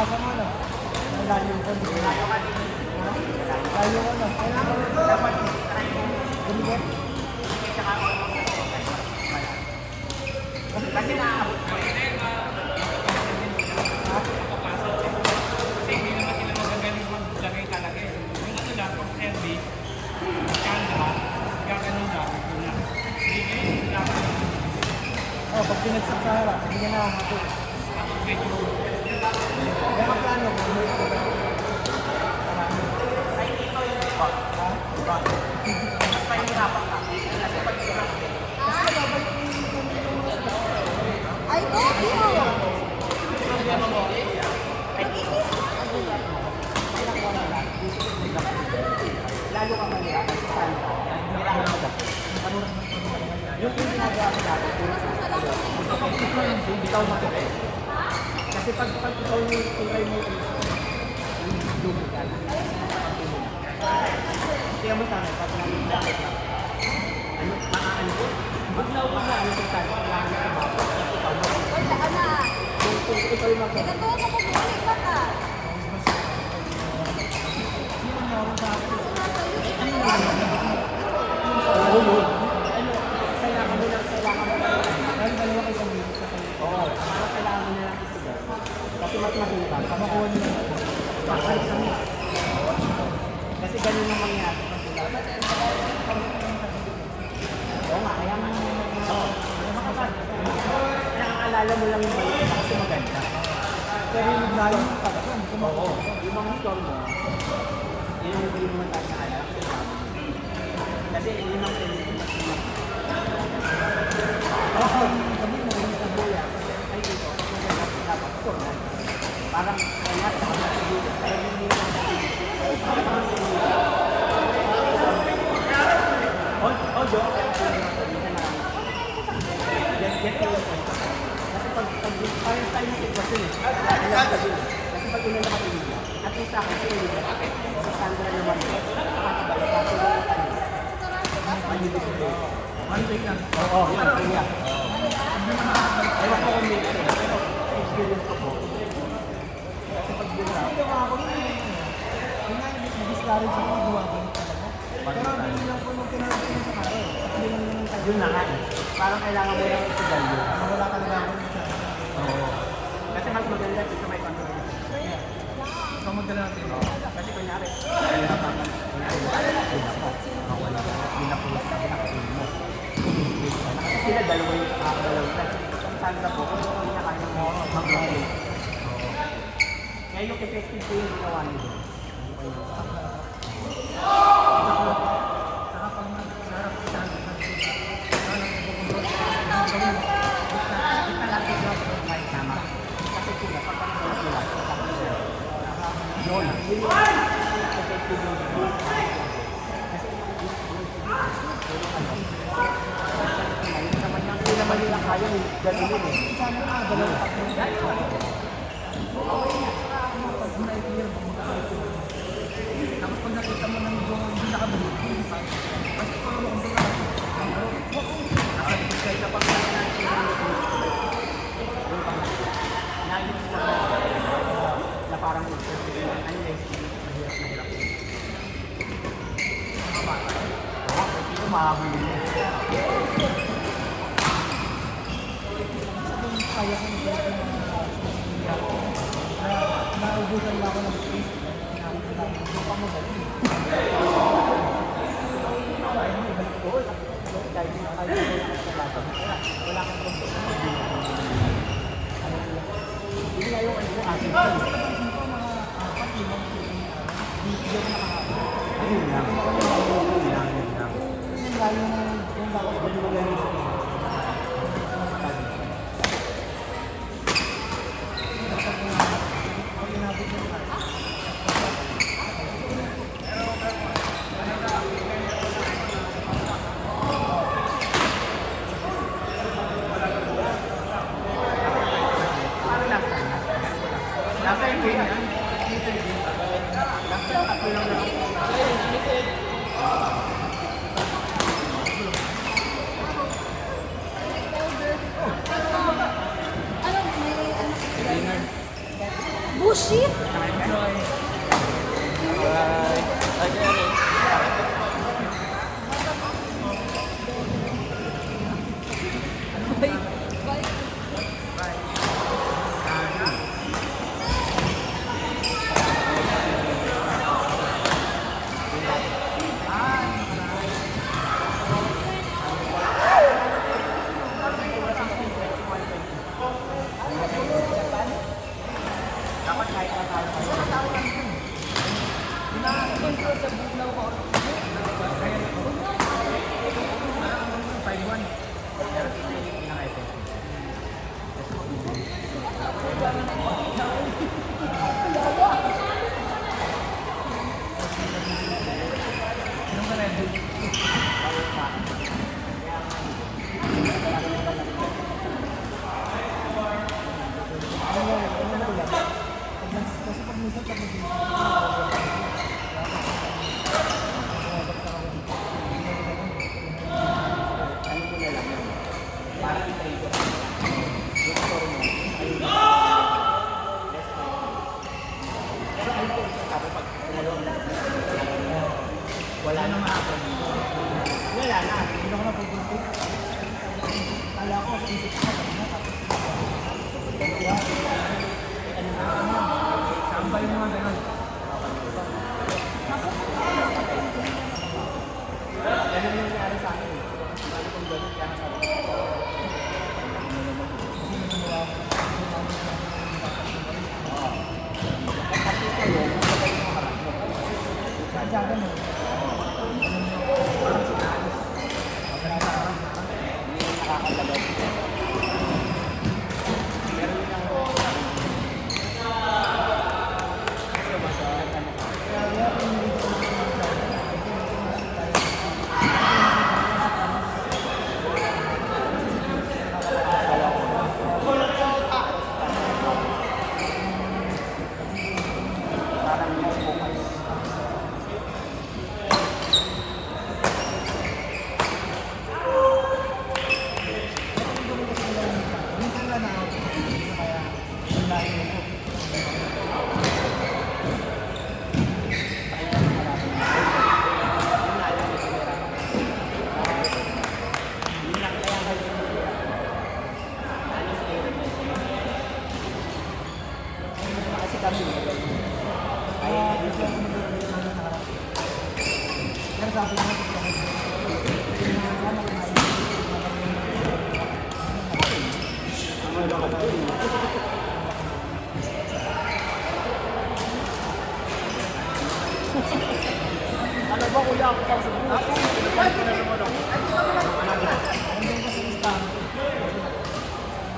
Labasan mo na. Ang layo ko. Layo ko na. Dapat dumikit. Kasi naaabot ko. Kasi hindi naman sila magagaling maglagay talaga eh. Yung ano lang, kung LB, kanda, gaganon lang, yun lang. Hindi ngayon, dapat. Pag pinagsak sa harap, hindi ka nakakapit. Medyo, Kaya magkano? ay dito yung iba. Mas mahirapan ka. Kasi pag Ay, Bobby! problema mo, Lalo ka mahirapan sa kanta. Hirapan mo ba? Yung ginagawa mo natin, puro sa ikaw makikita. Kasi pag ikaw yung tuloy mo, lumo ka na. Kaya mo sa akin, pag nalilapit ka, ano ko? Maglaw ka na, ano sa tayo, kailangan na kumapit. Kasi ikaw mo. Wala ka na. Kung ikaw yung makikita. Ito ko bumalik ka ka. Kailangan mo lang. Dahil dalawa kayo sa video sa kayo. Oo, parang kailangan mo na lang isigaw. Kasi mas mahirap. Kamakuha nyo lang. Bakit kami? Kasi ganun ang mangyayari pag sila. Oo nga, kaya nga. Oo. Nakakaalala mo lang yung balik kasi maganda. Pero yung layo ng pagkakas, gusto mo. Oo. Yung mga store mo, yun ang hindi mo tayo naalala. Kasi yun ang mas Sabi mo, yung sa buya. ay dito, pag maganda dapat store na. Parang kaya sa mga siguro. Kaya hindi mo lang Jo. Get to kasi pag parang tayo yung sitwasyon eh. Kasi pag inala ka pinila, at least sa akin, sila dito. Si Sandra naman, nakakabalik ka. One take lang. Oo, yun, kanya. Ewan ko kung mix eh. Pero experience ko po. Kasi pag ginawa, Hindi naman ako yun. Yung nga, discourage ako magawa ko talaga. Pero hindi lang po nung pinarating sa karo. Hindi lang naman tayo. yun na nga eh. Parang kailangan mo lang isigalyo. Wala talaga ako sa Oo. Kasi mas maganda dito may control. ikaw magdala natin. Kasi kunyari, hirapan ka. Kunyari, hirapan. Mawala ka. Binapulot ka, binapulot mo. Kasi sila dalawa yung na. Ang Sandra po, kung hindi niya kaya mag-rotate. Kaya yung effective ko yung ginawa niyo doon. Saka pag sarap sa Tama. Kasi sila, pag pag sila, yun. Yun yung effective yung hindi naman nila kaya yung ganun yun eh. sana nga, dalawa pa. Tapos pag nakita mo na yung hindi nakabalik, mas puro mo kung Kahit na pag na parang unless mahirap. Ito mahabulin mo. kaya ko nito naubusan na ako ng space. Hindi pa magaling. Kahit na kayo wala kang problema. Hindi nga yung ating Bullshit! Dapat kahit na tayo. Kasi pag minsan pag Ano mo na lang yun? Parang trade. Yung score mo, ayun. Pero ayun po, sabi pag umalong na, wala na makakabili. Wala na. hindi ako napupulpit. Kala ko sa isip ko kanina tapos Sambal yung mga ganun. Ganun yung nangyari sa akin. Bali kong ganun, kaya nasabi ko. Kasi kayo, magpapay yung harap mo. sadyaga mo. Parang sinaalis. Hindi yung nakakalagot. Meron yung Kaya pinili ko yung parang yung focus. minsan lang na ako. Kaya ang layo ko. Kasi kami, Kaya gusto ko mag-ibig sa harap. Pero sabi ko gusto ko. ano ba kuya ako pang sabi? Ako, Hanggang kasi lista.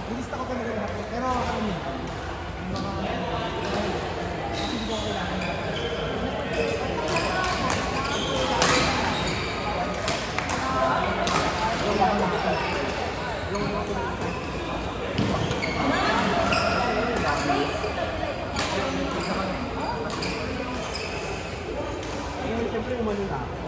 Nilista ko talaga lahat. Pero ano yun? Yung mga kasi hindi ko kailangan. siyempre umano na ako.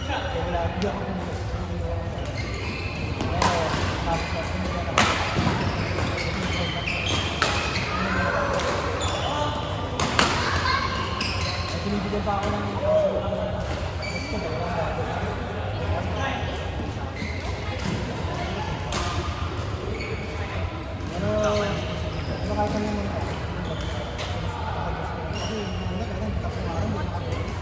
Kaya wala, hindi ako kumuha. Tapos na, kumuha na. Binibigyan pa ako ng gusto ko. Ano kahit ano yung mga kasi muna talaga hindi ka pumarang, hindi ka pumarang.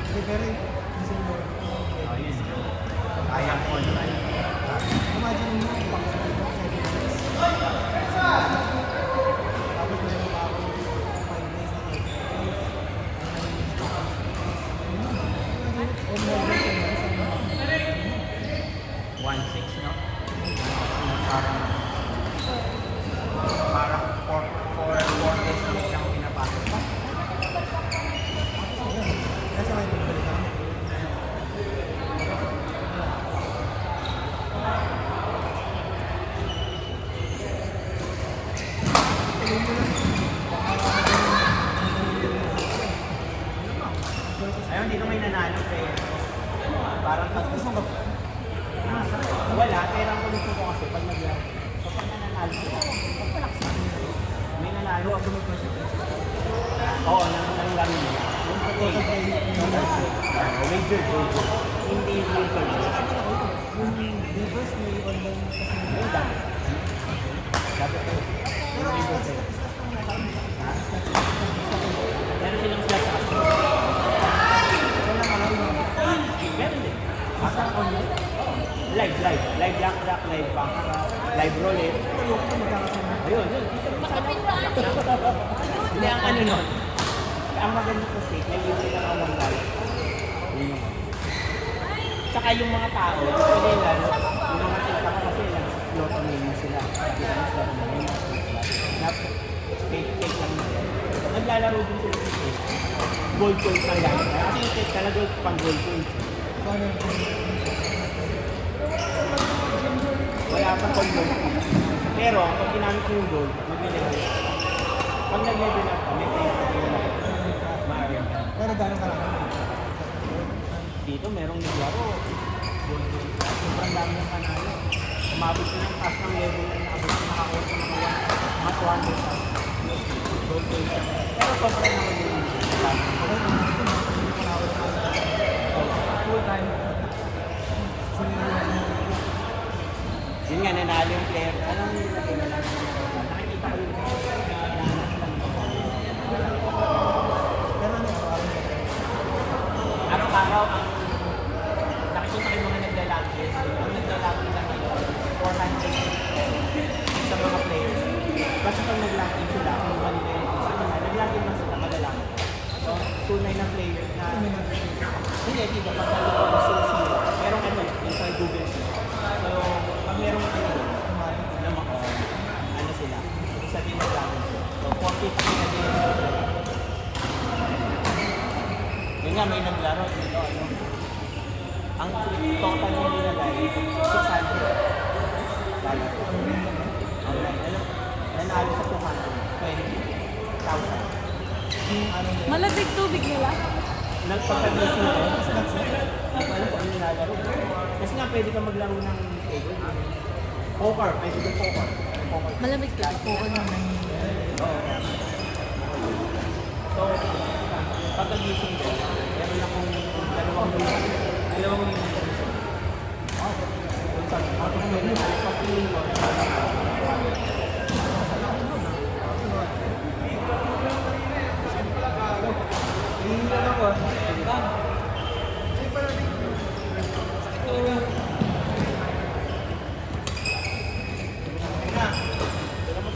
Hindi, pero kasi mo, Kaya ko na. imagine mo yung box na ito, tapos meron pa ako 5 days na ito. And more than 10 days, 1.6, no? Parang 4 days lang siyang pinapasok. Kasi may bumalik ako. Ayun, dito may nanalo kaya parang pag gusto ko wala, pero ang gusto ko kasi pag naglaro kapag nananalo sila, pagpalaksin may nanalo ako may question. Oo, nang laro nila yung Total play, wager hindi wager yung reverse may online kasi yung dami dapat ko pero yung wager meron silang slot sa kasi walang alam na meron din basta online live blackjack, live bangka, live roulette. ayoko na magkakasama. Ayun, yun. Hindi, ang ano nun. Ang maganda ko state, may libre ka ng live. Yun yung Tsaka yung mga tao, pwede lalo, yung mga tita ko kasi nag-slot on name sila. Nag-slot on name sila. Fake lang nila. Naglalaro din sila sa state. Gold coins lang lang. Kasi yung state talaga pang gold coins. So ano yung Wala pang gold coins. Pero, pag ginamit mo yung gold, mag-level. Pag nag-level up ka, may pay for yung Mario. pero gano'n ka lang? Dito merong naglaro. Gold coins. Sobrang dami ng panalo. Umabot ko ng taas ng level na nakabot na nakakuha sa mga 200,000. Gold coins. Pero sobrang naman yung Full time. yun nga, nanalo yung player. Anong nilagay na lang? Nakikita ko yun. Pero ano yung parang Araw-araw, ang nakikita ko yung mga naglalaki. Ang naglalaki lang ngayon, 400 sa mga players. Kasi pag naglaki sila, kung mali na yung isa nila, naglaki lang sila malalaki. So, tunay na player na hindi, dito, pag nalito sila sila. Merong ano, yung sa Google sila. So, pag merong ano, na mga, ano sila, sabihin na natin sila. So, 450 na din. Yun nga, may naglaro dito, ano. Ang total na nilagay, 600 dollar. Online. Nanalo sa 220,000. Ano nila? Malamig tubig nila. Nagpapag-isip ko. Hindi ko alam kung ano nilalaro. Kasi nga pwede ka maglaro ng table. Poker, pwede ka poker. Poker. Malamig tubig. po naman. Oo. So, pagkagising ko, meron akong 2 milyon